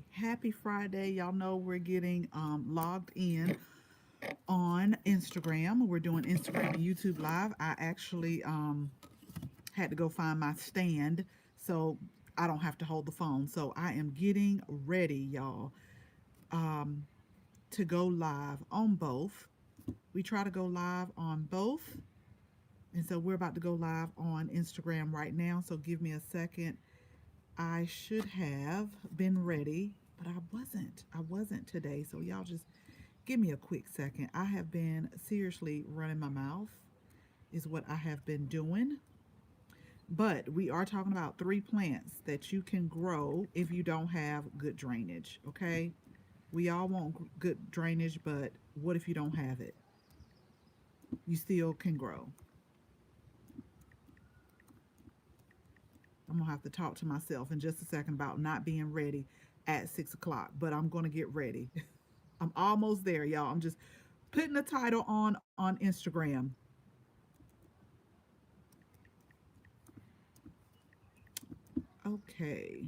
Happy Friday. Y'all know we're getting logged in on Instagram. We're doing Instagram and YouTube live. I actually had to go find my stand so I don't have to hold the phone. So I am getting ready, y'all, um, to go live on both. We try to go live on both. And so we're about to go live on Instagram right now. So give me a second. I should have been ready, but I wasn't. I wasn't today. So y'all just give me a quick second. I have been seriously running my mouth, is what I have been doing. But we are talking about three plants that you can grow if you don't have good drainage, okay? We all want good drainage, but what if you don't have it? You still can grow. I'm gonna have to talk to myself in just a second about not being ready at 6 o'clock, but I'm gonna get ready. I'm almost there, y'all. I'm just putting the title on Instagram. Okay.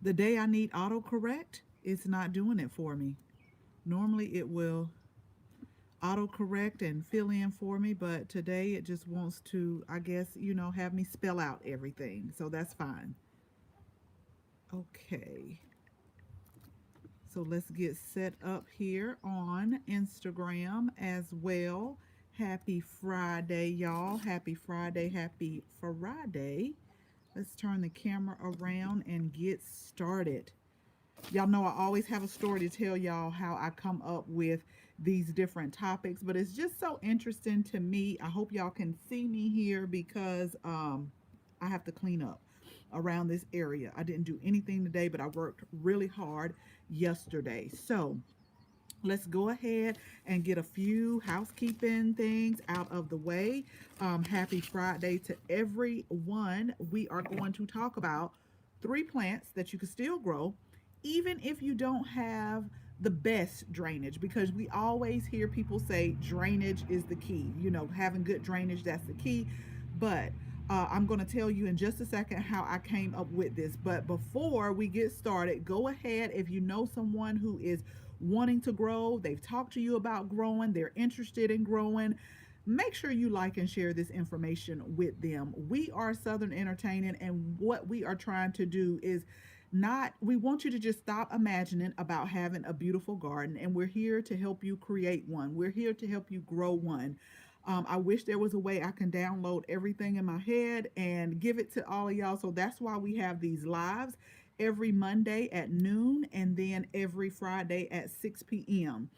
The day I need autocorrect, it's not doing it for me. Normally it will autocorrect and fill in for me, but today it just wants to, I guess, have me spell out everything. So that's fine. Okay. So let's get set up here on Instagram as well. Happy Friday, y'all. Happy Friday. Happy Friday. Let's turn the camera around and get started. Y'all know I always have a story to tell y'all how I come up with these different topics, but it's just so interesting to me. I hope y'all can see me here because I have to clean up around this area. I didn't do anything today, but I worked really hard yesterday. So let's go ahead and get a few housekeeping things out of the way. Happy Friday to everyone. We are going to talk about three plants that you can still grow, even if you don't have the best drainage, because we always hear people say drainage is the key. Having good drainage, that's the key. But I'm going to tell you in just a second how I came up with this. But before we get started, go ahead. If you know someone who is wanting to grow, they've talked to you about growing, they're interested in growing, make sure you like and share this information with them. We are Southern Entertaining, and what we are trying to do is not, we want you to just stop imagining about having a beautiful garden, and we're here to help you create one. We're here to help you grow one. I wish there was a way I can download everything in my head and give it to all of y'all. So that's why we have these lives every Monday at noon and then every Friday at 6 p.m.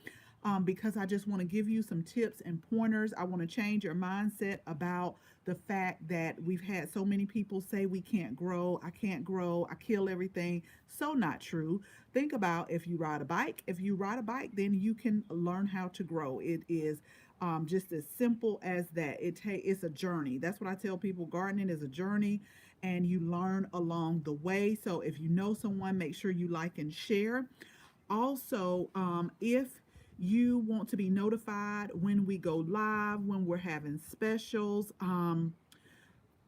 Because I just want to give you some tips and pointers. I want to change your mindset about the fact that we've had so many people say we can't grow, I can't grow, I kill everything. So not true. Think about if you ride a bike. If you ride a bike, then you can learn how to grow. It is just as simple as that. It's a journey. That's what I tell people. Gardening is a journey, and you learn along the way. So if you know someone, make sure you like and share. Also, if you want to be notified when we go live, when we're having specials,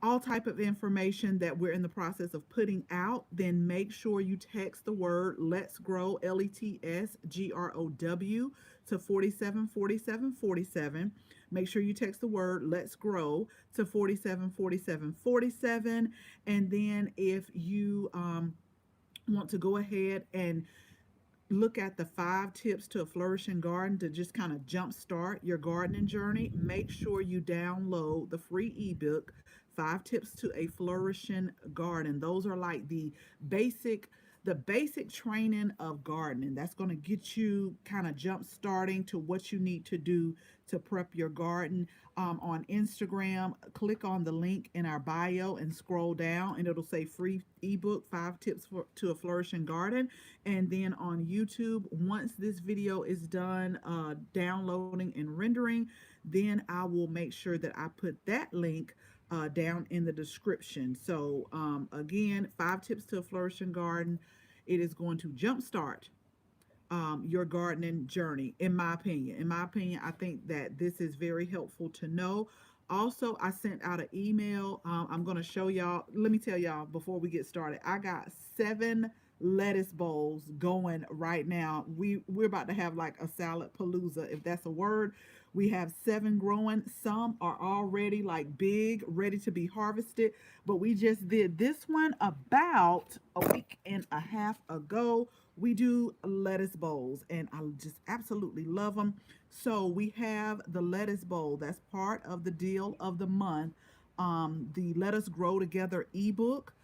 all type of information that we're in the process of putting out, then make sure you text the word let's grow, LETSGROW, to 474747. Make sure you text the word let's grow to 474747. And then if you want to go ahead and look at the 5 tips to a flourishing garden to just kind of jumpstart your gardening journey, make sure you download the free ebook, 5 tips to a flourishing garden. Those are like the basic training of gardening. That's going to get you kind of jump starting to what you need to do to prep your garden. On Instagram, click on the link in our bio and scroll down, and it'll say free ebook, 5 tips to a flourishing garden. And then on YouTube, once this video is done downloading and rendering, then I will make sure that I put that link down in the description. So again, 5 tips to a flourishing garden. It is going to jumpstart your gardening journey, in my opinion. In my opinion, I think that this is very helpful to know. Also, I sent out an email. I'm going to show y'all. Let me tell y'all before we get started. I got 7 lettuce bowls going right now. We're about to have like a salad palooza, if that's a word. We have 7 growing. Some are already like big, ready to be harvested. But we just did this one about a week and a half ago. We do lettuce bowls, and I just absolutely love them. So we have the lettuce bowl. That's part of the deal of the month. The Let Us Grow Together ebook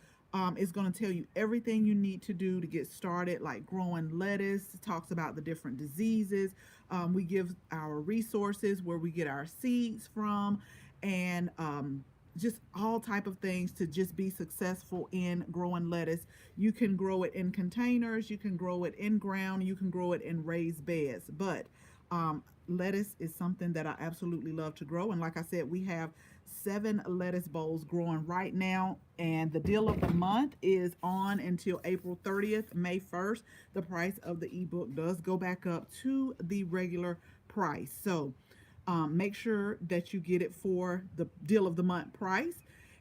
is going to tell you everything you need to do to get started, like growing lettuce. It talks about the different diseases. We give our resources, where we get our seeds from, and just all type of things to just be successful in growing lettuce. You can grow it in containers, you can grow it in ground, you can grow it in raised beds. But lettuce is something that I absolutely love to grow. And like I said, we have 7 lettuce bowls growing right now. And the deal of the month is on until April 30th, May 1st. The price of the ebook does go back up to the regular price. So make sure that you get it for the deal of the month price.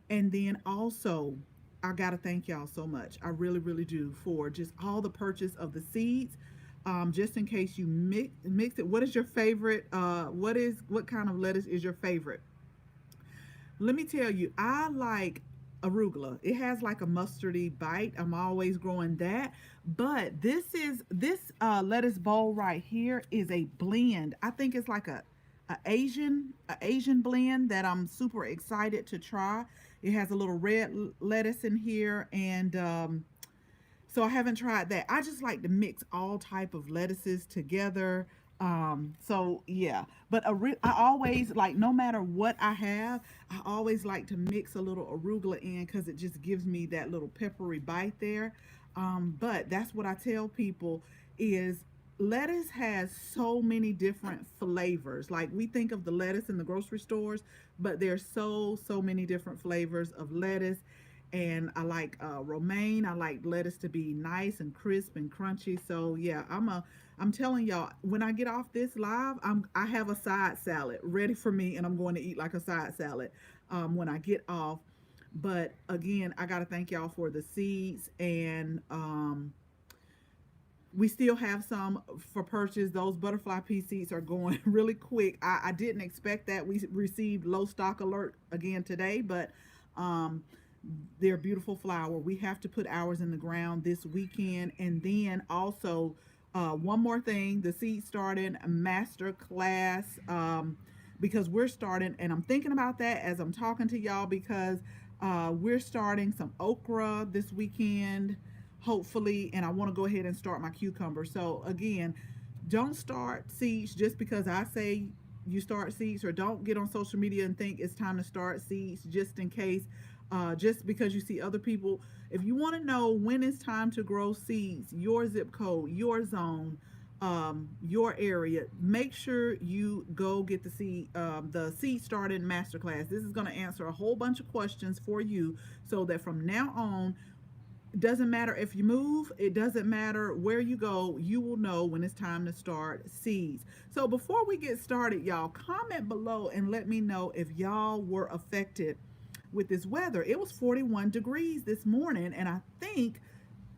And then also, I got to thank y'all so much. I really, really do, for just all the purchase of the seeds. Just in case you mix it. What is your favorite? What kind of lettuce is your favorite? Let me tell you, I like arugula. It has like a mustardy bite. I'm always growing that. But this lettuce bowl right here is a blend. I think it's like a Asian blend that I'm super excited to try. It has a little red lettuce in here, and so I haven't tried that. I just like to mix all type of lettuces together. So yeah, but I always like, no matter what I have, I always like to mix a little arugula in, because it just gives me that little peppery bite there. But that's what I tell people is lettuce has so many different flavors. Like, we think of the lettuce in the grocery stores, but there's so many different flavors of lettuce. And I like romaine. I like lettuce to be nice and crisp and crunchy. So yeah, I'm telling y'all, when I get off this live, I have a side salad ready for me, and I'm going to eat like a side salad when I get off. But again, I gotta thank y'all for the seeds, and we still have some for purchase. Those butterfly pea seeds are going really quick. I didn't expect that. We received low stock alert again today, but um, they're beautiful flower. We have to put ours in the ground this weekend. And then also, one more thing, the seed starting master class, because we're starting, and I'm thinking about that as I'm talking to y'all, because we're starting some okra this weekend, hopefully, and I want to go ahead and start my cucumber. So again, don't start seeds just because I say you start seeds, or don't get on social media and think it's time to start seeds just in case, just because you see other people. If you want to know when it's time to grow seeds, your zip code, your zone, your area, make sure you go get the seed started masterclass. This is going to answer a whole bunch of questions for you, so that from now on, it doesn't matter if you move, it doesn't matter where you go, you will know when it's time to start seeds. So before we get started, y'all, comment below and let me know if y'all were affected with this weather. It was 41 degrees this morning, and I think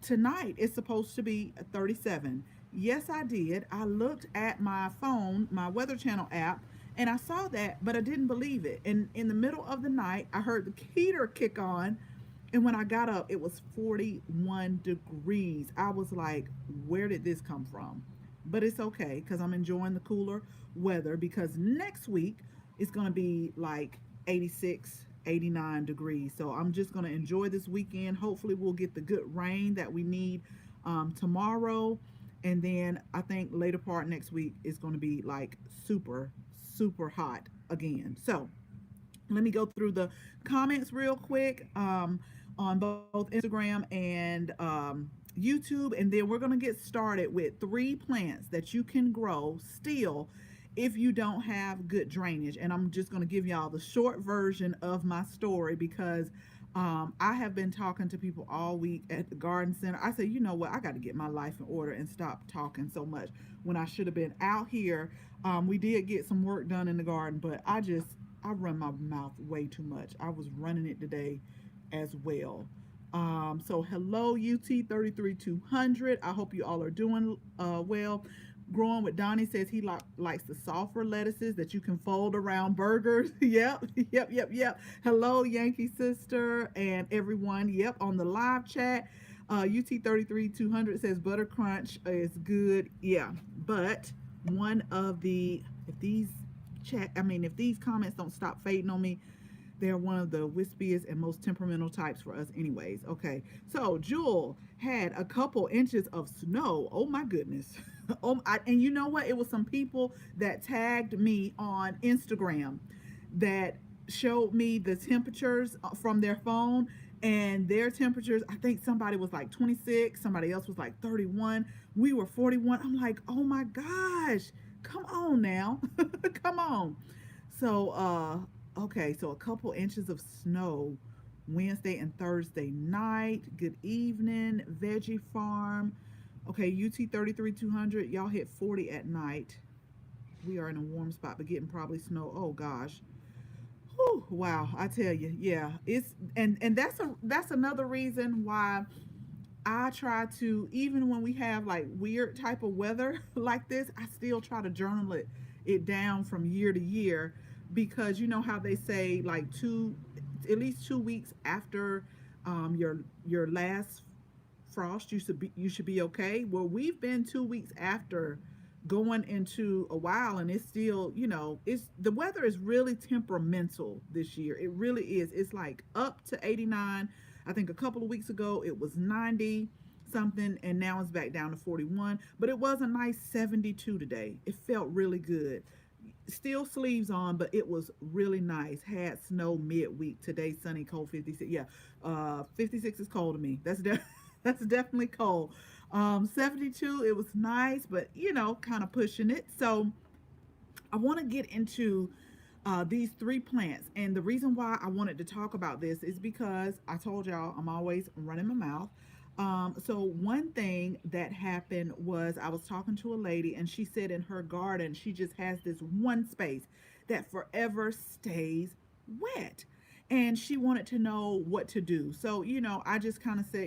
tonight it's supposed to be 37. Yes, I did. I looked at my phone, my Weather Channel app, and I saw that, but I didn't believe it. And in the middle of the night, I heard the heater kick on, and when I got up, it was 41 degrees. I was like, where did this come from? But it's okay, because I'm enjoying the cooler weather, because next week it's going to be like 86, 89 degrees. So I'm just going to enjoy this weekend. Hopefully, we'll get the good rain that we need tomorrow. And then I think later part next week is going to be like super, super hot again. So let me go through the comments real quick on both Instagram and YouTube, and then we're going to get started with 3 plants that you can grow still if you don't have good drainage. And I'm just going to give y'all the short version of my story, because I have been talking to people all week at the garden center. I said, you know what, I got to get my life in order and stop talking so much when I should have been out here. We did get some work done in the garden, but I run my mouth way too much. I was running it today as well. So hello UT 33200. I hope you all are doing well. Growing with Donnie says he likes the softer lettuces that you can fold around burgers. Yep, yep. Hello Yankee sister and everyone. Yep, on the live chat. UT 33200 says butter crunch is good. Yeah, but one of the if these if these comments don't stop fading on me, they're one of the wispiest and most temperamental types for us, anyways. Okay, so Jewel had a couple inches of snow. Oh my goodness. And you know what? It was some people that tagged me on Instagram that showed me the temperatures from their phone, and their temperatures, I think somebody was like 26, somebody else was like 31, we were 41. I'm like, oh my gosh, come on now. Come on. So okay, so a couple inches of snow Wednesday and Thursday night. Good evening, Veggie Farm. Okay, UT 33200, y'all hit 40 at night. We are in a warm spot, but getting probably snow. Oh gosh. Whew, wow, I tell you, yeah, it's and that's another reason why I try to, even when we have like weird type of weather like this, I still try to journal it down from year to year, because you know how they say like at least 2 weeks after your last frost you should be okay. Well, we've been 2 weeks after going into a while, and it's still, it's the weather is really temperamental this year. It really is. It's like up to 89. I think a couple of weeks ago it was 90 something, and now it's back down to 41, but it was a nice 72 today. It felt really good. Still sleeves on, but it was really nice. Had snow midweek. Today sunny, cold 56. Yeah, 56 is cold to me. That's definitely cold. 72, it was nice, but kind of pushing it. So I want to get into these three plants, and the reason why I wanted to talk about this is because I told y'all I'm always running my mouth. So one thing that happened was I was talking to a lady, and she said in her garden she just has this one space that forever stays wet, and she wanted to know what to do. So I just kind of say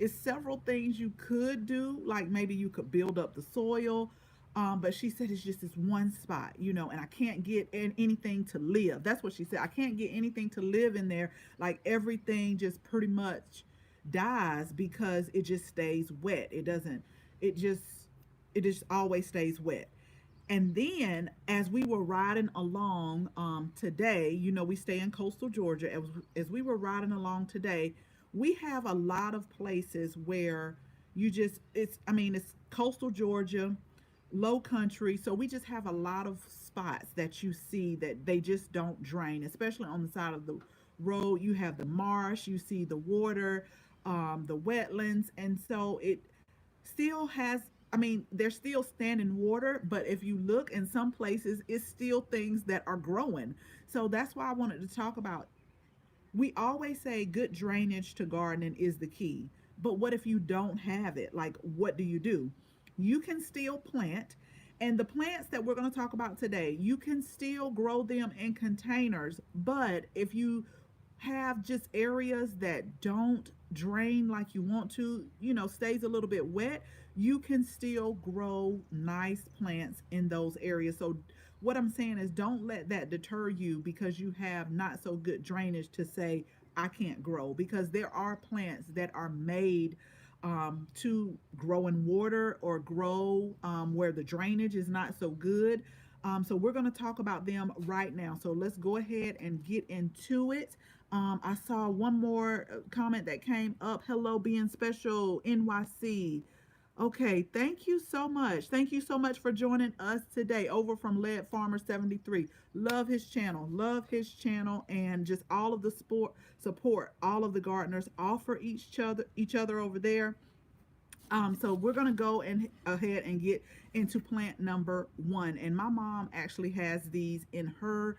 it's several things you could do, like maybe you could build up the soil. But she said it's just this one spot, and I can't get anything to live. That's what she said. I can't get anything to live in there. Like everything just pretty much dies because it just stays wet. It doesn't, it just always stays wet. And then as we were riding along today, we stay in coastal Georgia. As we were riding along today, we have a lot of places where it's coastal Georgia, low country. So we just have a lot of spots that you see that they just don't drain, especially on the side of the road. You have the marsh, you see the water, the wetlands. And so it still has, there's still standing water, but if you look in some places, it's still things that are growing. So that's why I wanted to talk about. We always say good drainage to gardening is the key. But what if you don't have it? Like, what do? You can still plant. And the plants that we're going to talk about today, you can still grow them in containers. But if you have just areas that don't drain like you want to, stays a little bit wet, you can still grow nice plants in those areas. So what I'm saying is, don't let that deter you because you have not so good drainage to say I can't grow, because there are plants that are made to grow in water or grow where the drainage is not so good. So we're going to talk about them right now. So let's go ahead and get into it. I saw one more comment that came up. Hello, being special NYC. Okay, thank you so much. Thank you so much for joining us today over from Lead Farmer 73. Love his channel. Love his channel, and just all of the support all of the gardeners offer each other over there. So we're gonna go ahead and get into plant number one. And my mom actually has these in her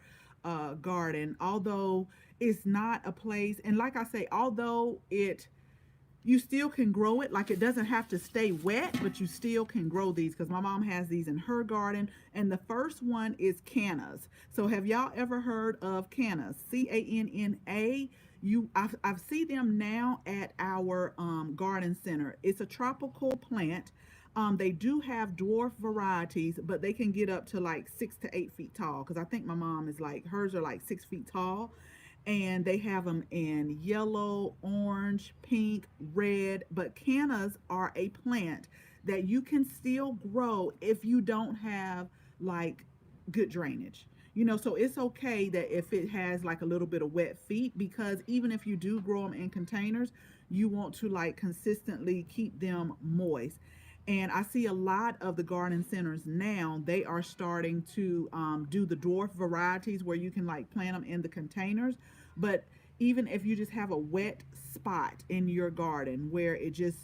garden, although it's not a place. And like I say, although you still can grow it. Like, it doesn't have to stay wet, but you still can grow these, because my mom has these in her garden. And the first one is cannas. So have y'all ever heard of cannas? Canna. I've seen them now at our garden center. It's a tropical plant. They do have dwarf varieties, but they can get up to like 6 to 8 feet tall. Because I think my mom is like, hers are like 6 feet tall. And they have them in yellow, orange, pink, red. But cannas are a plant that you can still grow if you don't have like good drainage. So it's okay that if it has like a little bit of wet feet, because even if you do grow them in containers, you want to like consistently keep them moist. And I see a lot of the garden centers now, they are starting to do the dwarf varieties where you can like plant them in the containers. But even if you just have a wet spot in your garden where it just,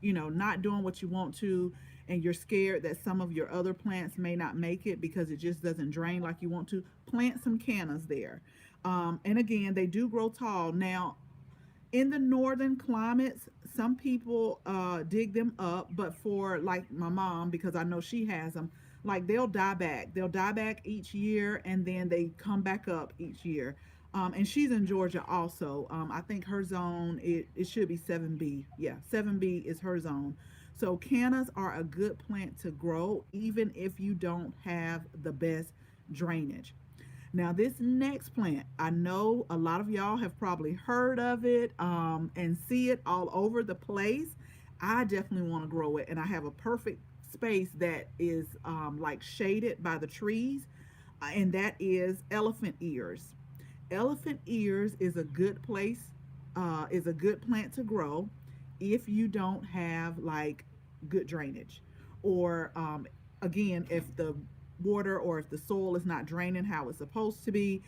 not doing what you want to, and you're scared that some of your other plants may not make it because it just doesn't drain like you want to, plant some cannas there. And again, they do grow tall. Now, in the northern climates, some people dig them up, but for like my mom, because I know she has them, like they'll die back. They'll die back each year, and then they come back up each year. And she's in Georgia also. I think her zone, it should be 7B. Yeah, 7B is her zone. So cannas are a good plant to grow, even if you don't have the best drainage. Now, this next plant, I know a lot of y'all have probably heard of it and see it all over the place. I definitely want to grow it, and I have a perfect space that is like shaded by the trees, and that is elephant ears. Elephant ears is a good place, is a good plant to grow if you don't have like good drainage, or again, if the water or if the soil is not draining how it's supposed to be.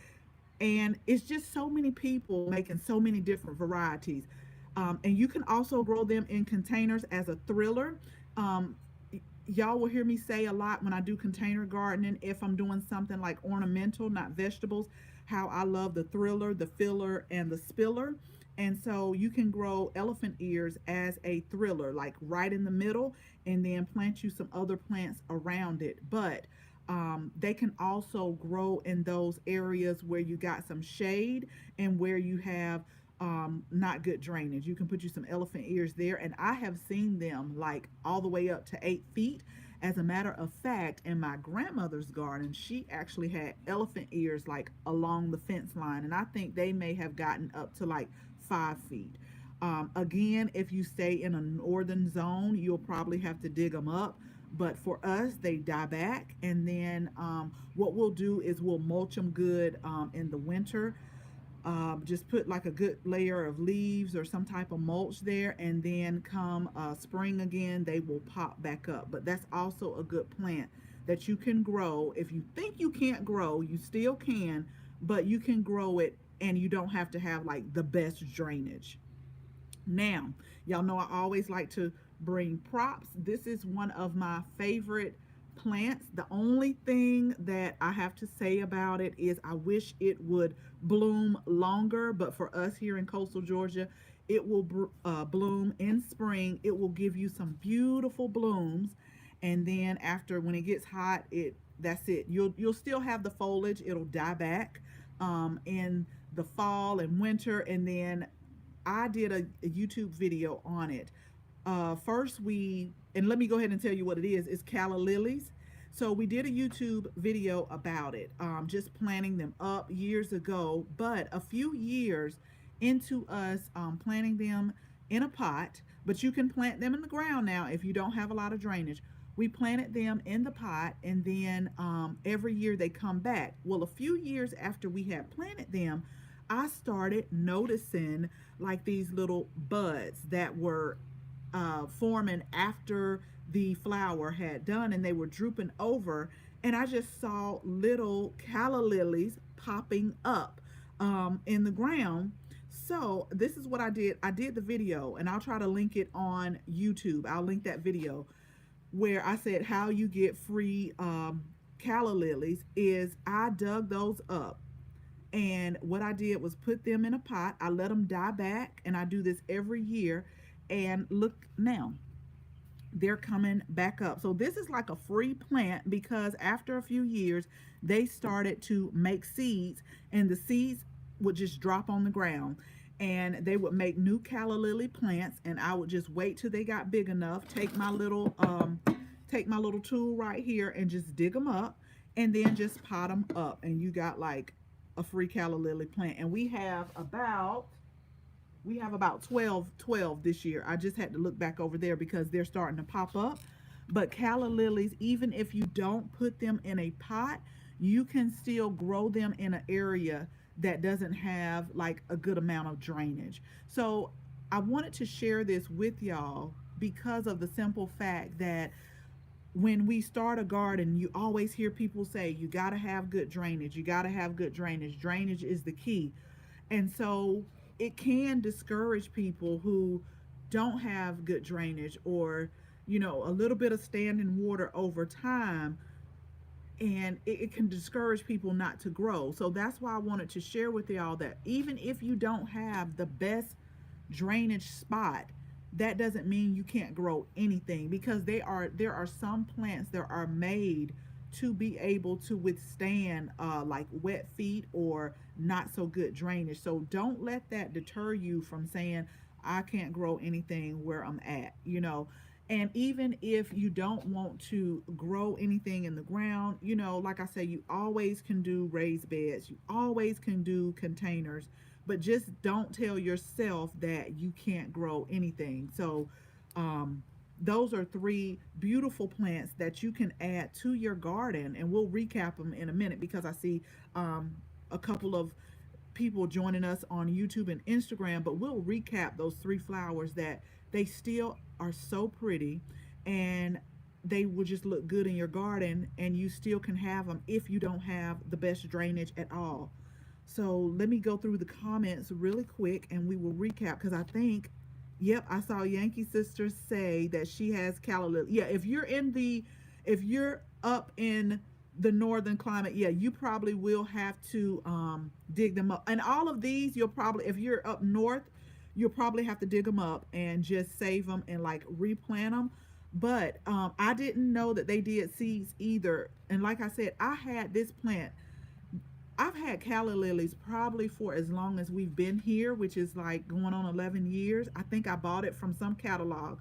And it's just so many people making so many different varieties. And you can also grow them in containers as a thriller. Um, Y'all will hear me say a lot when I do container gardening, if I'm doing something like ornamental, not vegetables, how I love the thriller, the filler, and the spiller. And so you can grow elephant ears as a thriller, like right in the middle, and then plant you some other plants around it. But they can also grow in those areas where you got some shade and where you have not good drainage. You can put you some elephant ears there, and I have seen them like all the way up to 8 feet. As a matter of fact, in my grandmother's garden, she actually had elephant ears like along the fence line, and I think they may have gotten up to like 5 feet. Again, if you stay in a northern zone, you'll probably have to dig them up. But for us, they die back, and then what we'll do is we'll mulch them good in the winter. Just put like a good layer of leaves or some type of mulch there, and then come spring again, they will pop back up. But that's also a good plant that you can grow. If you think you can't grow, you still can, but you can grow it, and you don't have to have like the best drainage. Now, y'all know I always like to bring props. This is one of my favorite plants. The only thing that I have to say about it is I wish it would bloom longer, but for us here in coastal Georgia, it will bloom in spring. It will give you some beautiful blooms, and then after, when it gets hot, that's it. You'll still have the foliage. It'll die back in the fall and winter, and then I did a YouTube video on it. First, and let me go ahead and tell you what it is. It's Calla lilies. So we did a YouTube video about it, just planting them up years ago. But a few years into us planting them in a pot, but you can plant them in the ground now if you don't have a lot of drainage. We planted them in the pot, and then every year they come back. Well, a few years after we had planted them, I started noticing like these little buds that were forming after the flower had done, and they were drooping over, and I just saw little calla lilies popping up in the ground. So this is what I did. I did the video, and I'll try to link it on YouTube. I'll link that video where I said how you get free calla lilies. Is I dug those up, and what I did was put them in a pot. I let them die back, and I do this every year. And look now, they're coming back up. So this is like a free plant because after a few years, they started to make seeds, and the seeds would just drop on the ground. And they would make new calla lily plants, and I would just wait till they got big enough, take my little tool right here and just dig them up, and then just pot them up, and you got like a free calla lily plant. And we have about 12 this year. I just had to look back over there because they're starting to pop up. But calla lilies, even if you don't put them in a pot, you can still grow them in an area that doesn't have like a good amount of drainage. So I wanted to share this with y'all because of the simple fact that when we start a garden, you always hear people say, you got to have good drainage. You got to have good drainage. Drainage is the key. And so it can discourage people who don't have good drainage, or, a little bit of standing water over time, and it can discourage people not to grow. So that's why I wanted to share with y'all that even if you don't have the best drainage spot, that doesn't mean you can't grow anything, because there are some plants that are made to be able to withstand like wet feet or not so good drainage. So don't let that deter you from saying I can't grow anything where I'm at. And even if you don't want to grow anything in the ground, like I say, you always can do raised beds, you always can do containers, but just don't tell yourself that you can't grow anything. So, those are three beautiful plants that you can add to your garden, and we'll recap them in a minute because I see a couple of people joining us on YouTube and Instagram, but we'll recap those three flowers that they still are so pretty, and they will just look good in your garden, and you still can have them if you don't have the best drainage at all. So let me go through the comments really quick and we will recap, because I think, yep, I saw Yankee Sister say that she has calla lily. Yeah, if you're up in the northern climate, yeah, you probably will have to dig them up. And all of these, you'll probably, if you're up north, you'll probably have to dig them up and just save them and like replant them. But I didn't know that they did seeds either. And like I said, I've had calla lilies probably for as long as we've been here, which is like going on 11 years. I think I bought it from some catalog.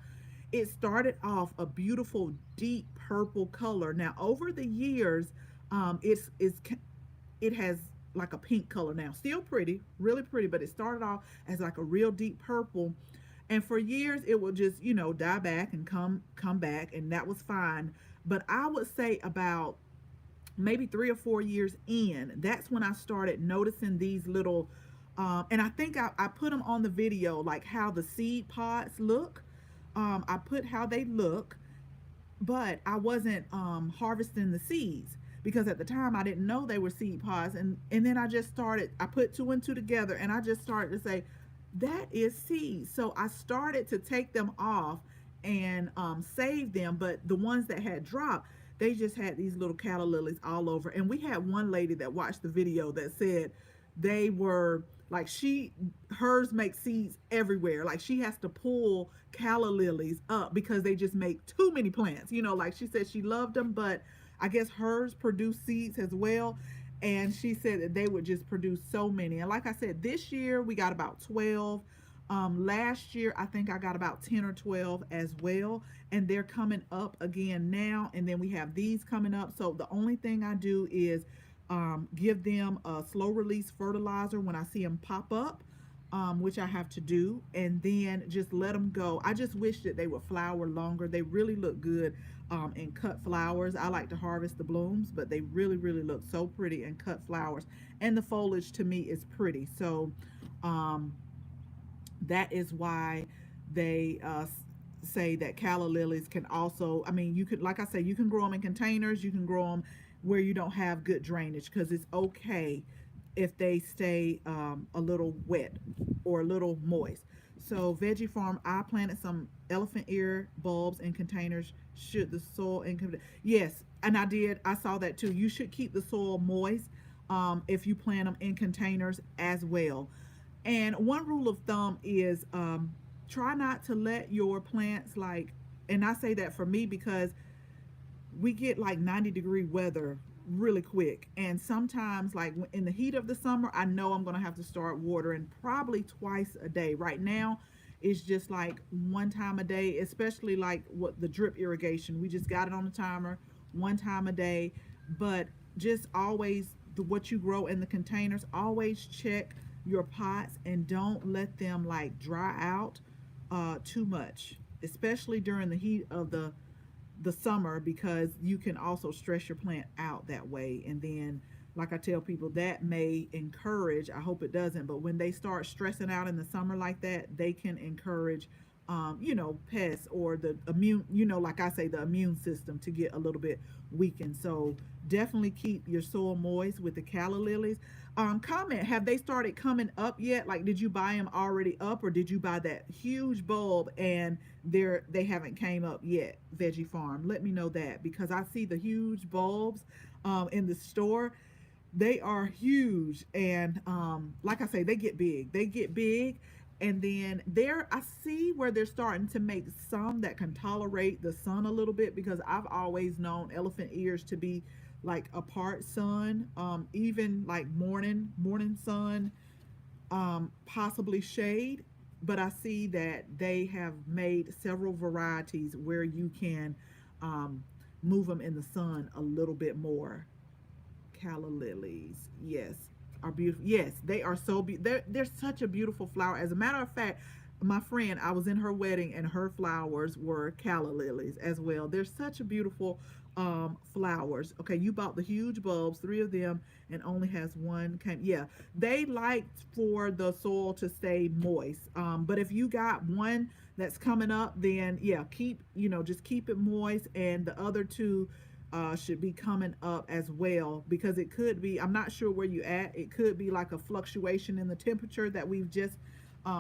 It started off a beautiful deep purple color. Now over the years, it has like a pink color now. Still pretty, really pretty, but it started off as like a real deep purple. And for years it will just, die back and come back, and that was fine. But I would say about maybe 3 or 4 years in, that's when I started noticing these little, and I think I put them on the video, like how the seed pods look. I put how they look, but I wasn't harvesting the seeds because at the time I didn't know they were seed pods. And then I put two and two together, and I just started to say, that is seeds. So I started to take them off and save them, but the ones that had dropped, they just had these little calla lilies all over. And we had one lady that watched the video that said they were like, hers make seeds everywhere. Like she has to pull calla lilies up because they just make too many plants. Like she said she loved them, but I guess hers produce seeds as well. And she said that they would just produce so many. And like I said, this year we got about 12. Last year I think I got about 10 or 12 as well, and they're coming up again now. And then we have these coming up. So the only thing I do is give them a slow release fertilizer when I see them pop up, which I have to do, and then just let them go. I just wish that they would flower longer. They really look good in cut flowers. I like to harvest the blooms, but they really, really look so pretty in cut flowers. And the foliage to me is pretty. So that is why they say that calla lilies can also, you could, like I say, you can grow them in containers, you can grow them where you don't have good drainage, because it's okay if they stay a little wet or a little moist. So Veggie Farm, I planted some elephant ear bulbs in containers. Should the soil yes, and I saw that too. You should keep the soil moist if you plant them in containers as well. And one rule of thumb is try not to let your plants like, and I say that for me because we get like 90-degree weather really quick, and sometimes like in the heat of the summer I know I'm going to have to start watering probably twice a day. Right now it's just like one time a day, especially like what the drip irrigation, we just got it on the timer, one time a day. But just always, what you grow in the containers, always check your pots and don't let them like dry out too much, especially during the heat of the summer, because you can also stress your plant out that way. And then, like I tell people, that may encourage, I hope it doesn't, but when they start stressing out in the summer like that, they can encourage pests or the immune, like I say, the immune system to get a little bit weakened. So definitely keep your soil moist with the calla lilies. Comment, have they started coming up yet? Like, did you buy them already up, or did you buy that huge bulb and they haven't came up yet? Veggie Farm, let me know that, because I see the huge bulbs in the store. They are huge, and like I say, they get big. And then there I see where they're starting to make some that can tolerate the sun a little bit, because I've always known elephant ears to be like a part sun, even like morning sun, possibly shade. But I see that they have made several varieties where you can um, move them in the sun a little bit more. Calla lilies, yes, are beautiful. Yes, they are so they're such a beautiful flower. As a matter of fact, my friend, I was in her wedding and her flowers were calla lilies as well. They're such a beautiful flowers. Okay, you bought the huge bulbs, three of them, and only has one came. Yeah, they like for the soil to stay moist. But if you got one that's coming up, then yeah, just keep it moist, and the other two should be coming up as well, because it could be, I'm not sure where you at, it could be like a fluctuation in the temperature that we've just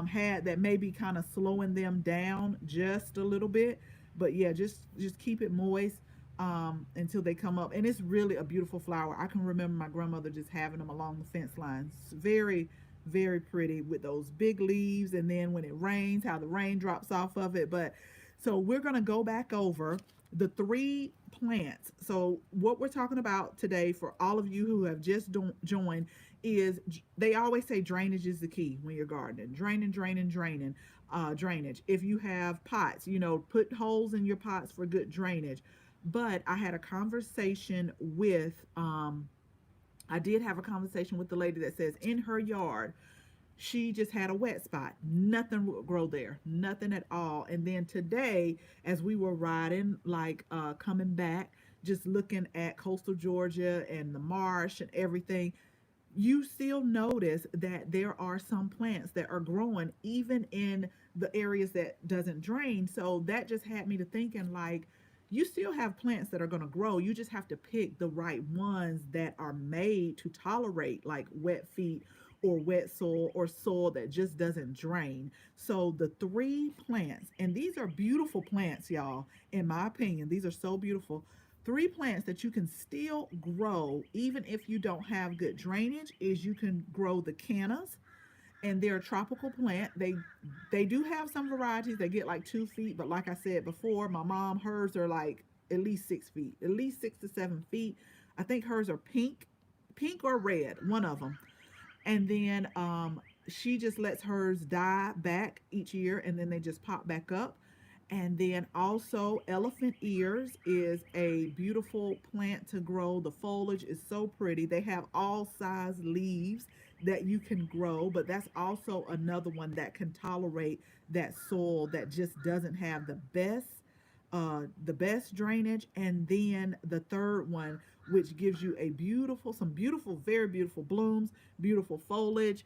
had, that may be kind of slowing them down just a little bit. But yeah, just keep it moist until they come up. And it's really a beautiful flower. I can remember my grandmother just having them along the fence lines. Very, very pretty with those big leaves, and then when it rains, how the rain drops off of it. But so we're going to go back over the three plants. So what we're talking about today, for all of you who have just joined, is they always say drainage is the key when you're gardening. Drainage. If you have pots, put holes in your pots for good drainage. But I did have a conversation with the lady that says in her yard she just had a wet spot. Nothing would grow there, nothing at all. And then today, as we were riding, like coming back, just looking at coastal Georgia and the marsh and everything, you still notice that there are some plants that are growing even in the areas that doesn't drain. So that just had me to thinking, like, you still have plants that are going to grow. You just have to pick the right ones that are made to tolerate like wet feet or wet soil or soil that just doesn't drain. So the three plants, and these are beautiful plants, y'all, in my opinion, these are so beautiful. Three plants that you can still grow even if you don't have good drainage is, you can grow the cannas, and they're a tropical plant. They do have some varieties that get like 2 feet, but like I said before, my mom, hers are like at least 6 feet, at least 6 to 7 feet. I think hers are pink or red, one of them. And then she just lets hers die back each year, and then they just pop back up. And then also elephant ears is a beautiful plant to grow. The foliage is so pretty. They have all size leaves that you can grow, but that's also another one that can tolerate that soil that just doesn't have the best drainage. And then the third one, which gives you some beautiful, very beautiful blooms, beautiful foliage.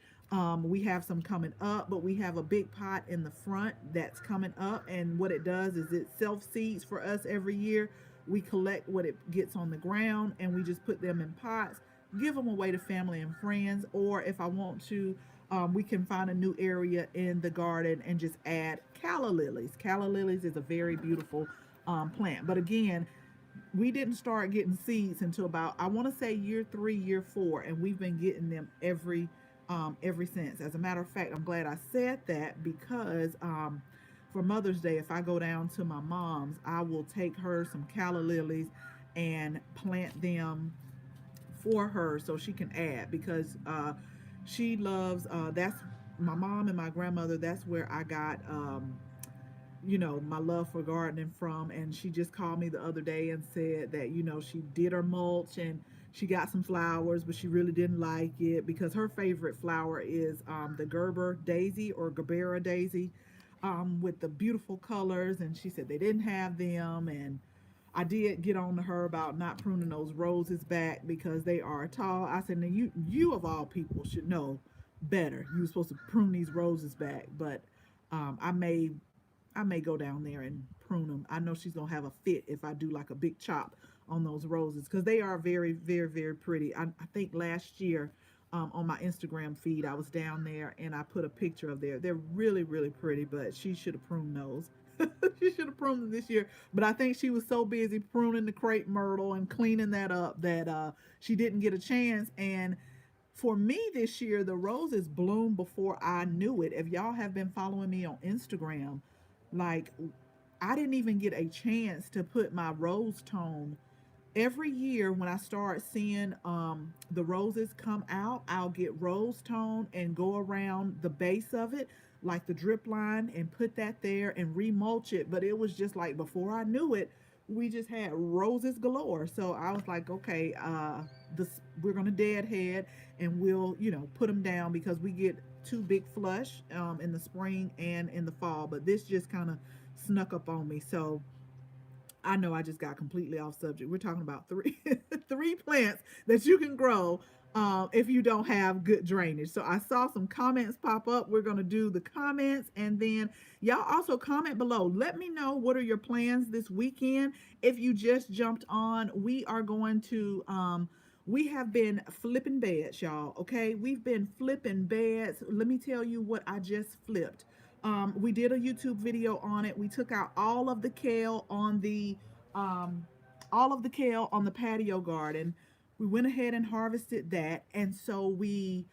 We have some coming up, but we have a big pot in the front that's coming up. And what it does is it self seeds for us every year. We collect what it gets on the ground and we just put them in pots, give them away to family and friends. Or if I want to, we can find a new area in the garden and just add calla lilies. Calla lilies is a very beautiful plant. But again, we didn't start getting seeds until about, I want to say, year 3, year 4, and we've been getting them every since. As a matter of fact, I'm glad I said that, because for Mother's Day, if I go down to my mom's, I will take her some calla lilies and plant them for her so she can add, because she loves that's my mom and my grandmother. That's where I got my love for gardening from. And she just called me the other day and said that she did her mulch and she got some flowers, but she really didn't like it because her favorite flower is the Gerber daisy or Gerbera daisy, with the beautiful colors. And she said they didn't have them. And I did get on to her about not pruning those roses back because they are tall. I said, now you of all people should know better. You were supposed to prune these roses back, but I may go down there and prune them. I know she's gonna have a fit if I do like a big chop on those roses because they are very, very, very pretty. I think last year on my Instagram feed I was down there and I put a picture of there. They're really, really pretty, but she should have pruned those. She should have pruned them this year, but I think she was so busy pruning the crepe myrtle and cleaning that up that she didn't get a chance. And for me this year, the roses bloomed before I knew it. If y'all have been following me on Instagram, like I didn't even get a chance to put my rose tone. Every year when I start seeing the roses come out, I'll get rose tone and go around the base of it, like the drip line, and put that there and remulch it. But it was just like before I knew it, we just had roses galore. So I was like, okay, we're gonna deadhead and we'll put them down because we get two big flush in the spring and in the fall. But this just kind of snuck up on me. So I know I just got completely off subject. We're talking about three three plants that you can grow if you don't have good drainage. So I saw some comments pop up. We're gonna do the comments, and then y'all also comment below. Let me know what are your plans this weekend. If you just jumped on, we are going to we have been flipping beds, y'all. Okay, we've been flipping beds. Let me tell you what I just flipped. We did a YouTube video on it. We took out um, all of the kale on the patio garden. We went ahead and harvested that, and so we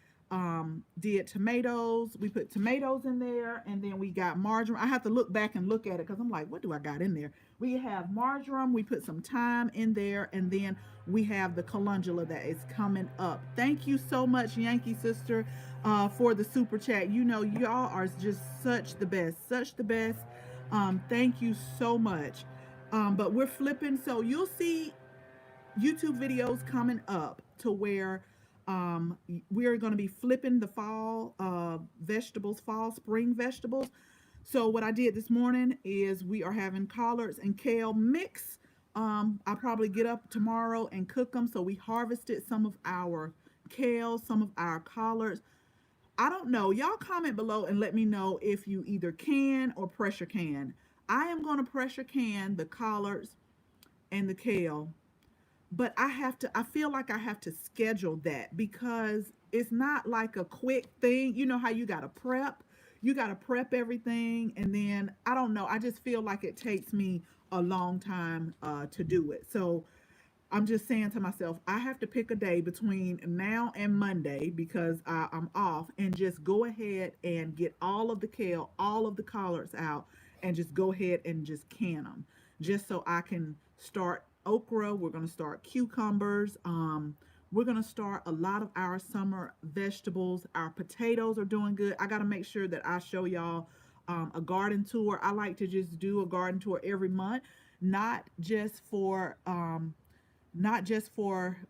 did tomatoes. We put tomatoes in there, and then we got marjoram. I have to look back and look at it because I'm like, what do I got in there? We have marjoram. We put some thyme in there, and then we have the calendula that is coming up. Thank you so much, Yankee Sister, for the super chat. Y'all are just such the best, such the best. Thank you so much. But we're flipping, so you'll see YouTube videos coming up to where we're going to be flipping the fall vegetables, fall spring vegetables. So what I did this morning is we are having collards and kale mix. I'll probably get up tomorrow and cook them. So we harvested some of our kale, some of our collards. I don't know. Y'all comment below and let me know if you either can or pressure can. I am going to pressure can the collards and the kale, but I feel like I have to schedule that because it's not like a quick thing. You know how you got to prep everything. And then I don't know. I just feel like it takes me a long time to do it. So I'm just saying to myself, I have to pick a day between now and Monday because I'm off, and just go ahead and get all of the kale, all of the collards out, and just go ahead and just can them, just so I can start okra. We're going to start cucumbers. We're going to start a lot of our summer vegetables. Our potatoes are doing good. I got to make sure that I show y'all a garden tour. I like to just do a garden tour every month, not just for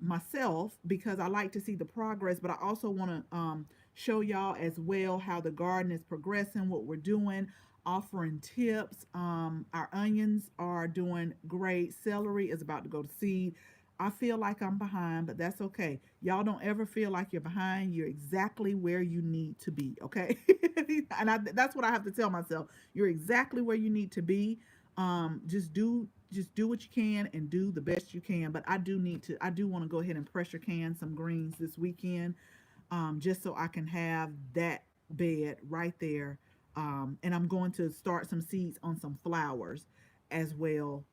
myself because I like to see the progress, but I also want to show y'all as well how the garden is progressing, what we're doing, offering tips. Our onions are doing great. Celery is about to go to seed. I feel like I'm behind, but that's okay. Y'all don't ever feel like you're behind. You're exactly where you need to be, okay? And that's what I have to tell myself. You're exactly where you need to be. Just do what you can and do the best you can. But I do want to go ahead and pressure can some greens this weekend, just so I can have that bed right there. And I'm going to start some seeds on some flowers as well.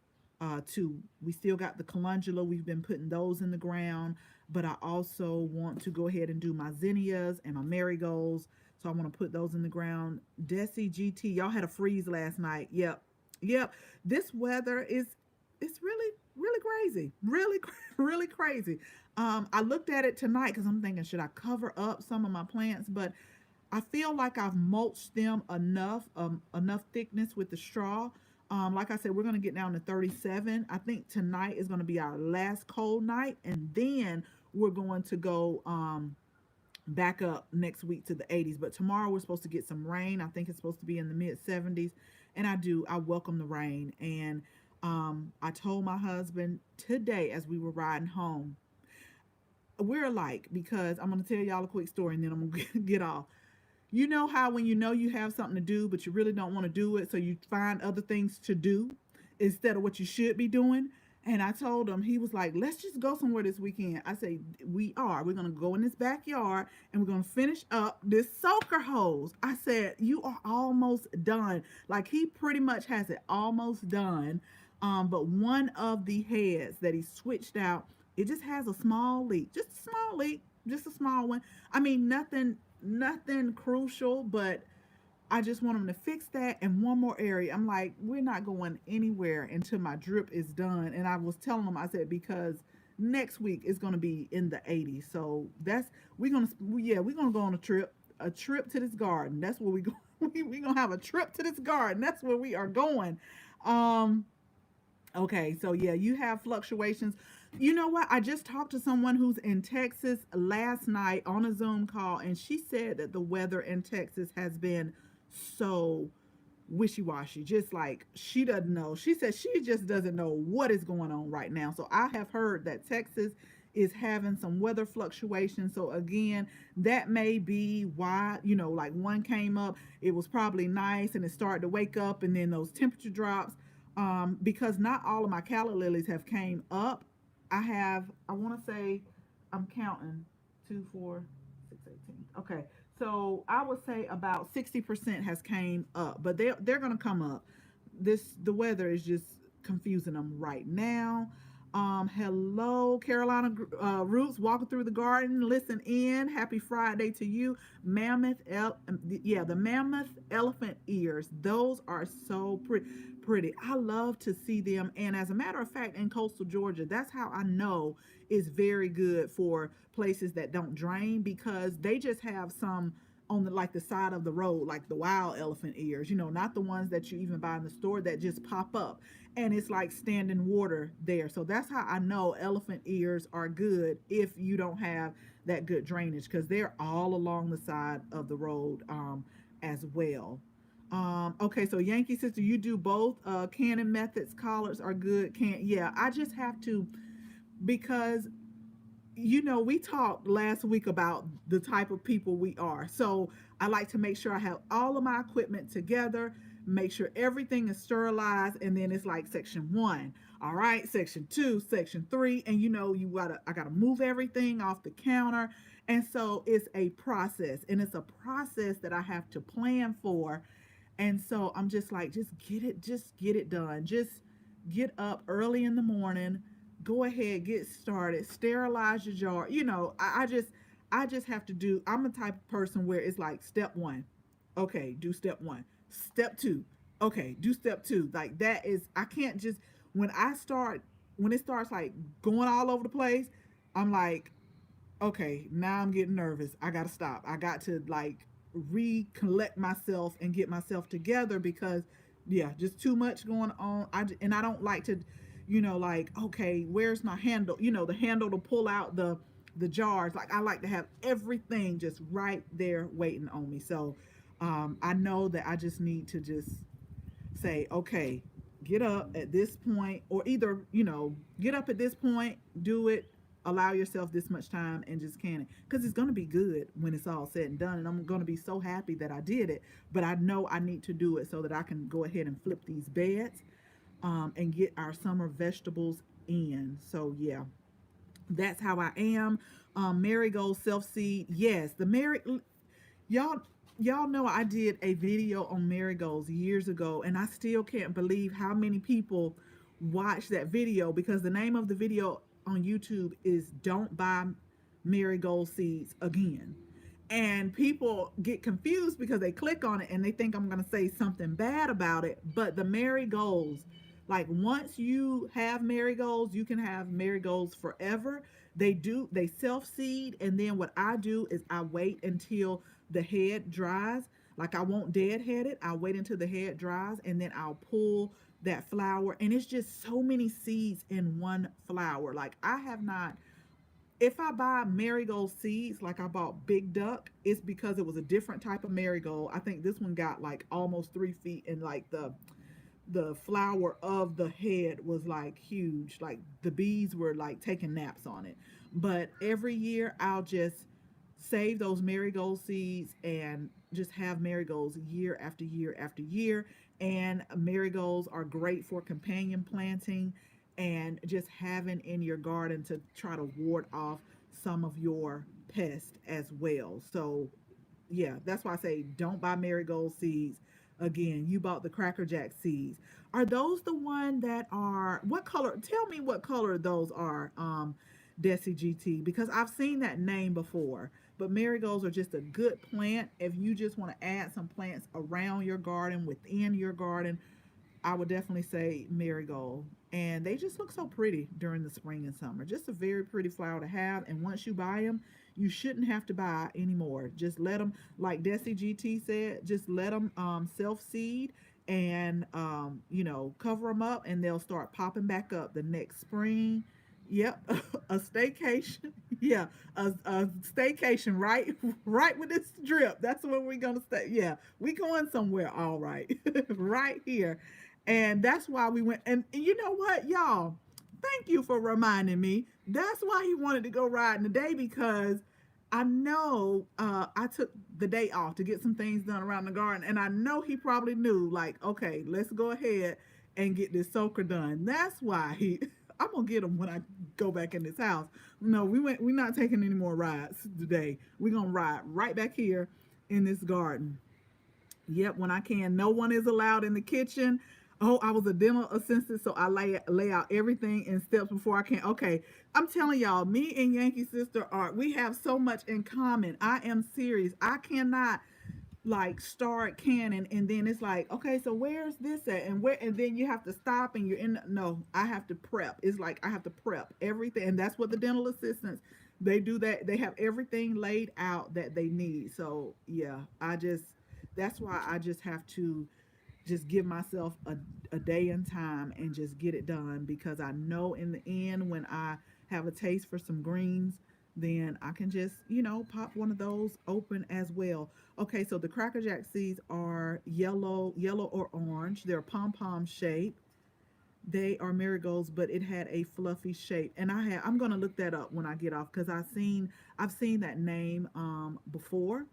Too. We still got the calendula. We've been putting those in the ground, but I also want to go ahead and do my zinnias and my marigolds. So I want to put those in the ground. Desi GT, y'all had a freeze last night. Yep. Yep. This weather is it's really crazy. Really really crazy. I looked at it tonight because I'm thinking, should I cover up some of my plants? But I feel like I've mulched them enough thickness with the straw. Like I said, we're gonna get down to 37. I think tonight is gonna be our last cold night, and then we're going to go back up next week to the 80s. But tomorrow we're supposed to get some rain. I think it's supposed to be in the mid 70s, and I welcome the rain. And I told my husband today as we were riding home, we're alike because I'm gonna tell y'all a quick story and then I'm gonna get off. You know how when you know you have something to do, but you really don't want to do it, so you find other things to do instead of what you should be doing? And I told him, he was like, let's just go somewhere this weekend. I say, we're going to go in this backyard and we're going to finish up this soaker hose. I said, you are almost done. Like he pretty much has it almost done. But one of the heads that he switched out, it just has a small leak, just a small leak, just a small one. I mean, nothing crucial, but I just want them to fix that and one more area. I'm like, we're not going anywhere until my drip is done. And I was telling them, I said, because next week is going to be in the 80s. So that's, we're going to go on a trip to this garden. That's where we go. We're going to have a trip to this garden. That's where we are going. Okay, so yeah, you have fluctuations. You know what? I just talked to someone who's in Texas last night on a Zoom call, and she said that the weather in Texas has been so wishy-washy, just like she doesn't know. She said she just doesn't know what is going on right now. So I have heard that Texas is having some weather fluctuations. So again, that may be why, like one came up, it was probably nice and it started to wake up and then those temperature drops. Because not all of my calla lilies have came up. I want to say, I'm counting 2, 4, 6, 18. Okay, so I would say about 60% has came up, but they're gonna come up. The weather is just confusing them right now. Hello, Carolina Roots, walking through the garden. Listen in. Happy Friday to you, the mammoth elephant ears. Those are so pretty. I love to see them. And as a matter of fact, in coastal Georgia, that's how I know it's very good for places that don't drain, because they just have some on the side of the road, like the wild elephant ears, not the ones that you even buy in the store that just pop up and it's like standing water there. So that's how I know elephant ears are good if you don't have that good drainage, because they're all along the side of the road as well. Okay, so Yankee Sister, you do both. Cannon methods, collars are good. I just have to, because we talked last week about the type of people we are. So I like to make sure I have all of my equipment together, make sure everything is sterilized, and then it's like section 1, all right, section 2, section 3, and I gotta move everything off the counter. And so it's a process, and it's a process that I have to plan for. And so I'm just like, just get it done. Just get up early in the morning, go ahead, get started, sterilize your jar. I just have to do, I'm the type of person where it's like step 1. Okay, do step 1. Step 2. Okay, do step 2. Like that is, I can't just, when it starts like going all over the place, I'm like, okay, now I'm getting nervous. I got to stop. I got to like recollect myself and get myself together, because just too much going on. I don't like to, like, okay, where's my handle? The handle to pull out the jars. Like I like to have everything just right there waiting on me. So I know that I just need to just say, okay, get up at this point, or either, get up at this point, do it, allow yourself this much time, and just can it, because it's going to be good when it's all said and done, and I'm going to be so happy that I did it. But I know I need to do it so that I can go ahead and flip these beds and get our summer vegetables in. So that's how I am. Marigold self seed, yes, y'all y'all know I did a video on marigolds years ago, and I still can't believe how many people watched that video, because the name of the video on YouTube is "Don't Buy Marigold Seeds Again." And people get confused because they click on it and they think I'm going to say something bad about it. But the marigolds, like once you have marigolds, you can have marigolds forever. They self seed. And then what I do is I wait until the head dries. Like I won't deadhead it. I'll wait until the head dries and then I'll pull that flower. And it's just so many seeds in one flower. Like I have not, if I buy marigold seeds, like I bought Big Duck, it's because it was a different type of marigold. I think this one got like almost 3 feet, and like the flower of the head was like huge. Like the bees were like taking naps on it. But every year I'll just save those marigold seeds and just have marigolds year after year after year. And marigolds are great for companion planting and just having in your garden to try to ward off some of your pests as well. So yeah, that's why I say don't buy marigold seeds. Again, you bought the Cracker Jack seeds. Are those the one that are what color? Tell me what color those are, Desi GT, because I've seen that name before. But marigolds are just a good plant if you just want to add some plants around your garden, within your garden. I would definitely say marigold. And they just look so pretty during the spring and summer. Just a very pretty flower to have. And once you buy them, you shouldn't have to buy anymore. Just let them, like Desi GT said, just let them self seed and, cover them up and they'll start popping back up the next spring. Yep, a staycation. Yeah, a staycation, right? Right with this drip. That's where we're gonna stay. Yeah, we going somewhere, all right, right here, and that's why we went. And you know what, y'all? Thank you for reminding me. That's why he wanted to go riding today because I know I took the day off to get some things done around the garden, and I know he probably knew, like, okay, let's go ahead and get this soaker done. That's why he. I'm gonna get him when I go back in this house. No, we're not taking any more rides today. We're gonna ride right back here in this garden. Yep, when I can. No one is allowed in the kitchen. Oh, I was a dental assistant, so I lay out everything in steps before I can. Okay, I'm telling y'all, me and Yankee Sister we have so much in common. I am serious. I cannot like start canning and then it's like, okay, so where's this at and where, and then you have to stop and you're in. No, I have to prep. It's like I have to prep everything, and that's what the dental assistants, they do. That they have everything laid out that they need. So yeah, that's why I just have to just give myself a day and time and just get it done, because I know in the end when I have a taste for some greens, then I can just, pop one of those open as well. Okay, so the Cracker Jack seeds are yellow or orange. They're pom pom shape. They are marigolds, but it had a fluffy shape. And I'm gonna look that up when I get off because I've seen that name before.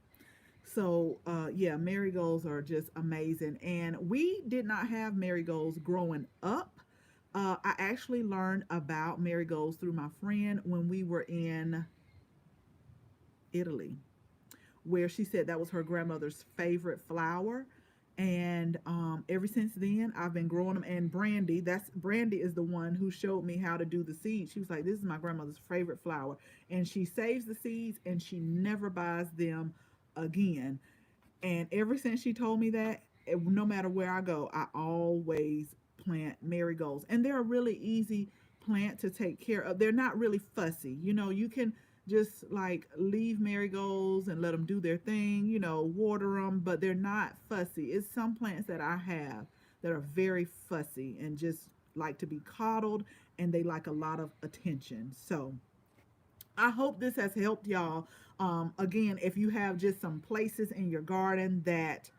So yeah, marigolds are just amazing. And we did not have marigolds growing up. I actually learned about marigolds through my friend when we were in Italy, where she said that was her grandmother's favorite flower. And ever since then, I've been growing them. And Brandy is the one who showed me how to do the seeds. She was like, "This is my grandmother's favorite flower," and she saves the seeds and she never buys them again. And ever since she told me that, no matter where I go, I always plant marigolds. And they're a really easy plant to take care of. They're not really fussy. You can just like leave marigolds and let them do their thing, water them, but they're not fussy. It's some plants that I have that are very fussy and just like to be coddled, and they like a lot of attention. So, I hope this has helped y'all. Again, if you have just some places in your garden that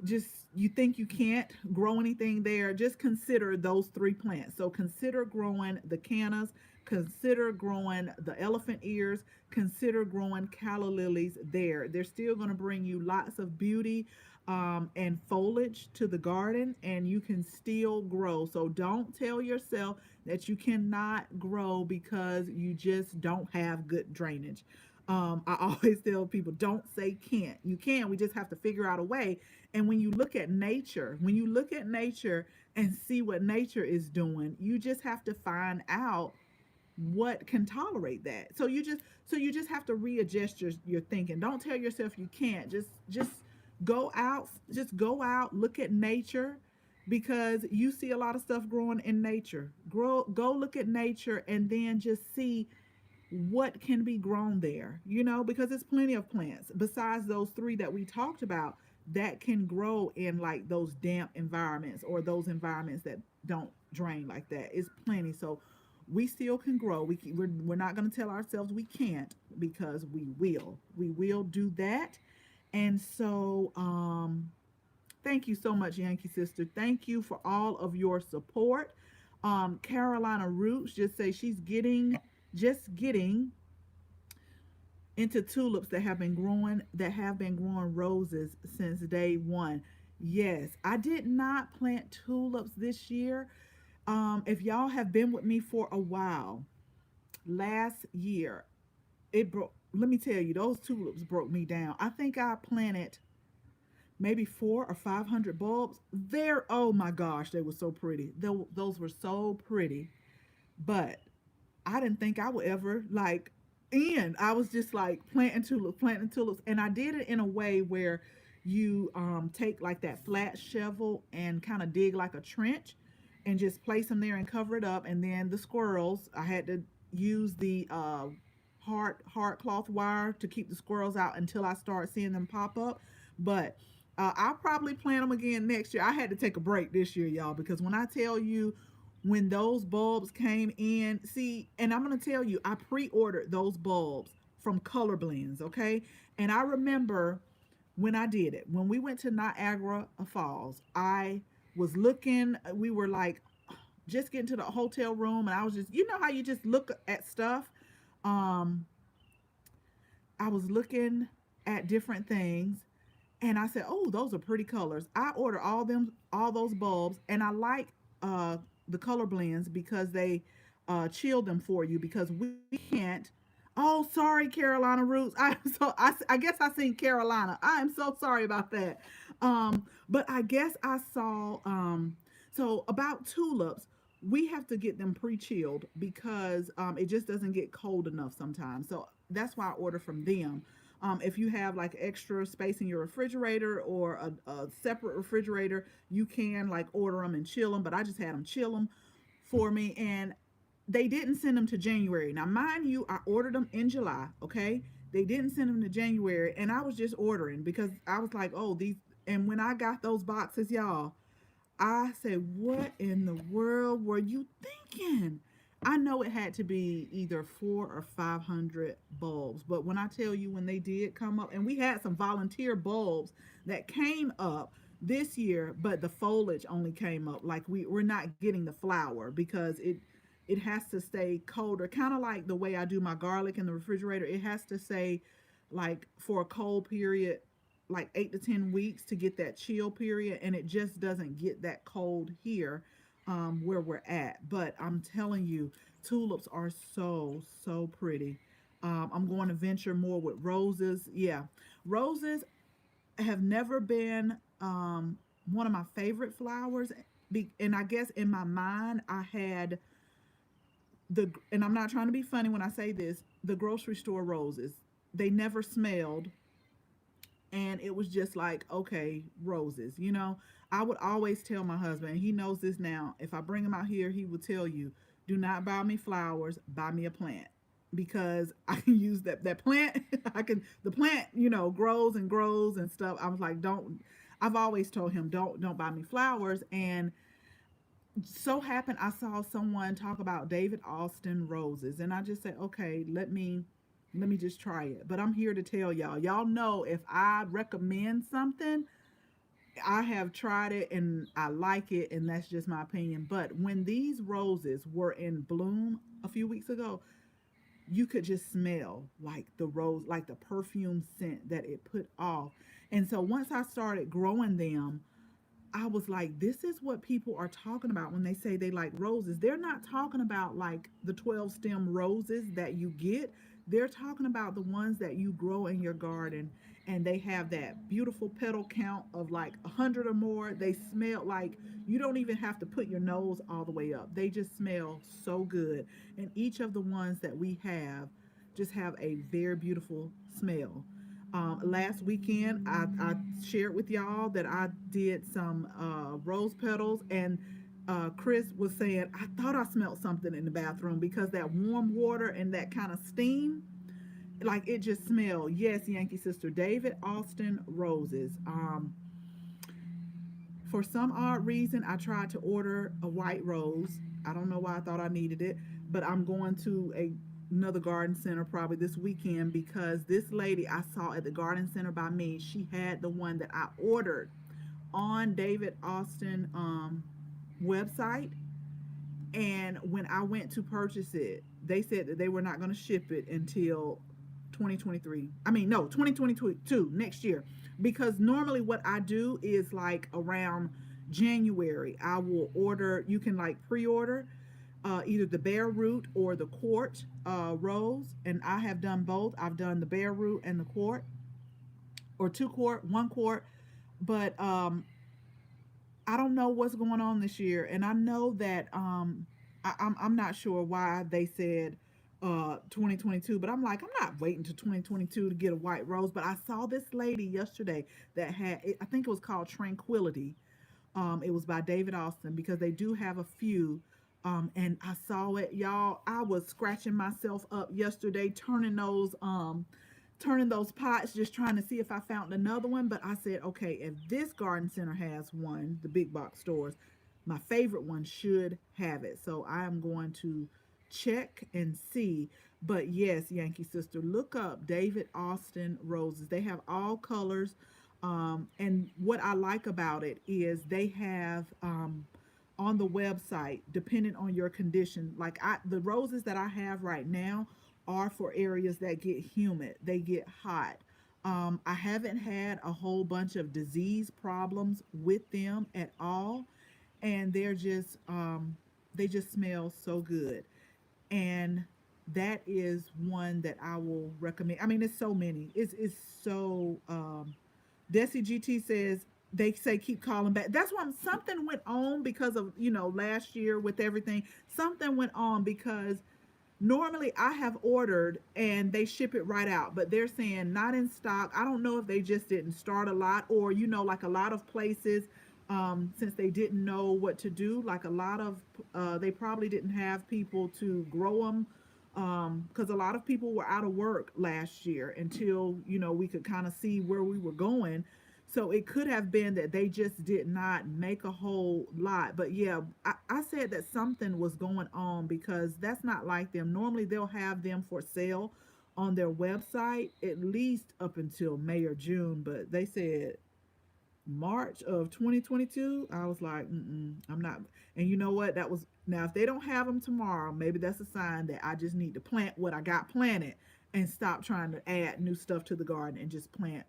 just you think you can't grow anything there, just consider those three plants. So consider growing the cannas, consider growing the elephant ears, consider growing calla lilies there. They're still going to bring you lots of beauty and foliage to the garden, and you can still grow. So don't tell yourself that you cannot grow because you just don't have good drainage. I always tell people, don't say can't. You can. We just have to figure out a way. And when you look at nature and see what nature is doing, you just have to find out what can tolerate that. So you just have to readjust your thinking. Don't tell yourself you can't. Just go out, look at nature, because you see a lot of stuff growing in nature. Go look at nature and then just see what can be grown there, because there's plenty of plants besides those three that we talked about that can grow in like those damp environments or those environments that don't drain like that. It's plenty. So we still can grow. We're not going to tell ourselves we can't, because we will do that. And so thank you so much, Yankee Sister. Thank you for all of your support. Carolina Roots just say she's getting into tulips that have been growing roses since day one. Yes, I did not plant tulips this year. If y'all have been with me for a while, last year it broke. Let me tell you, those tulips broke me down. I think I planted maybe 400 or 500 bulbs. Oh my gosh, they were so pretty. Those were so pretty, but I didn't think I would ever like end. I was just like planting tulips, and I did it in a way where you take like that flat shovel and kind of dig like a trench, and just place them there and cover it up. And then the squirrels, I had to use the hard cloth wire to keep the squirrels out until I start seeing them pop up. But I'll probably plant them again next year. I had to take a break this year, y'all, because when I tell you, when those bulbs came in, see, and I'm going to tell you, I pre-ordered those bulbs from Color Blends, okay? And I remember when I did it, when we went to Niagara Falls, I was looking, we were like just getting to the hotel room, and I was just, how you just look at stuff. Um, I was looking at different things, and I said, "Oh, those are pretty colors." I ordered all those bulbs, and I like the Color Blends because they chill them for you, because we can't. Oh, sorry, Carolina Roots. I guess I seen Carolina. I am so sorry about that. But I guess I saw so about tulips, we have to get them pre-chilled because it just doesn't get cold enough sometimes. So that's why I order from them. If you have like extra space in your refrigerator or a separate refrigerator, you can like order them and chill them. But I just had them chill them for me, and they didn't send them to January. Now, mind you, I ordered them in July. Okay, they didn't send them to January, and I was just ordering because I was like, oh, these. And when I got those boxes, y'all, I said, what in the world were you thinking? I know it had to be either 400 or 500 bulbs, but when I tell you, when they did come up, and we had some volunteer bulbs that came up this year, but the foliage only came up. Like we're not getting the flower because it has to stay colder, kind of like the way I do my garlic in the refrigerator. It has to stay like for a cold period, like 8 to 10 weeks to get that chill period, and it just doesn't get that cold here where we're at. But I'm telling you, tulips are so pretty. I'm going to venture more with roses. Yeah, roses have never been one of my favorite flowers. And I guess in my mind, I had and I'm not trying to be funny when I say this, the grocery store roses. They never smelled, and it was just like, okay, roses. I would always tell my husband, and he knows this now, if I bring him out here, he will tell you, do not buy me flowers, buy me a plant, because I can use that plant. The plant, grows and grows and stuff. I was like, don't. I've always told him, don't buy me flowers. And so happened I saw someone talk about David Austin roses, and I just said, okay, let me just try it. But I'm here to tell y'all know, if I recommend something, I have tried it and I like it, and that's just my opinion. But when these roses were in bloom a few weeks ago, you could just smell like the rose, like the perfume scent that it put off. And so once I started growing them, I was like, this is what people are talking about when they say they like roses. They're not talking about like the 12 stem roses that you get. They're talking about the ones that you grow in your garden, and they have that beautiful petal count of like 100 or more. They smell like you don't even have to put your nose all the way up. They just smell so good. And each of the ones that we have just have a very beautiful smell. Last weekend, I shared with y'all that I did some rose petals, and Chris was saying, I thought I smelled something in the bathroom because that warm water and that kind of steam, like it just smelled. Yes, Yankee Sister, David Austin roses. For some odd reason, I tried to order a white rose. I don't know why I thought I needed it, but I'm going to another garden center probably this weekend because this lady I saw at the garden center by me, she had the one that I ordered on David Austin website. And when I went to purchase it, they said that they were not going to ship it until 2023. I mean, no, 2022, next year. Because normally what I do is like around January, I will order, you can like pre order either the bare root or the quart rose. And I have done both. I've done the bare root and the quart, or two quart, one quart. But I don't know what's going on this year, and I know that I'm not sure why they said 2022, but I'm like, I'm not waiting to 2022 to get a white rose. But I saw this lady yesterday that had, I think it was called Tranquility. It was by David Austin because they do have a few. And I saw it, y'all. I was scratching myself up yesterday, turning those pots, just trying to see if I found another one. But I said, okay, if this garden center has one, the big box stores, my favorite one should have it. So I am going to check and see. But yes, Yankee Sister, look up David Austin roses. They have all colors. And what I like about it is they have on the website, depending on your condition, like the roses that I have right now are for areas that get humid, they get hot. I haven't had a whole bunch of disease problems with them at all, and they just smell so good. And that is one that I will recommend. I mean, it's so many. It's so Desi GT says they say keep calling back. That's why something went on because of, last year with everything. Something went on because normally I have ordered and they ship it right out, but they're saying not in stock. I don't know if they just didn't start a lot, or like a lot of places, since they didn't know what to do, like a lot of they probably didn't have people to grow them, because a lot of people were out of work last year until we could kind of see where we were going. So it could have been that they just did not make a whole lot. But yeah, I said that something was going on because that's not like them. Normally they'll have them for sale on their website at least up until May or June. But they said March of 2022. I was like, I'm not. And you know what? That was, now if they don't have them tomorrow, maybe that's a sign that I just need to plant what I got planted and stop trying to add new stuff to the garden and just plant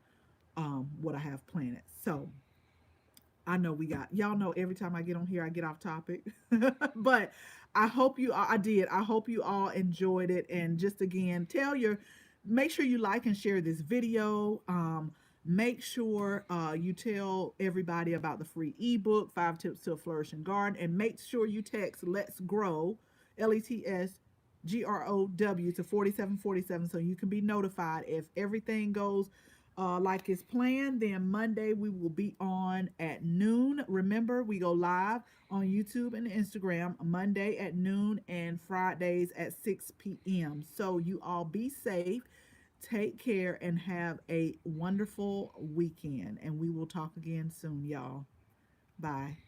what I have planted. So I know we got, y'all know every time I get on here I get off topic. But I hope you all, I did. I hope you all enjoyed it. And just again, make sure you like and share this video. Make sure you tell everybody about the free ebook, 5 Tips to a Flourishing Garden, and make sure you text Let's Grow, LETSGROW to 4747 so you can be notified if everything goes like it's planned. Then Monday we will be on at noon. Remember, we go live on YouTube and Instagram Monday at noon and Fridays at 6 p.m. So you all be safe, take care, and have a wonderful weekend. And we will talk again soon, y'all. Bye.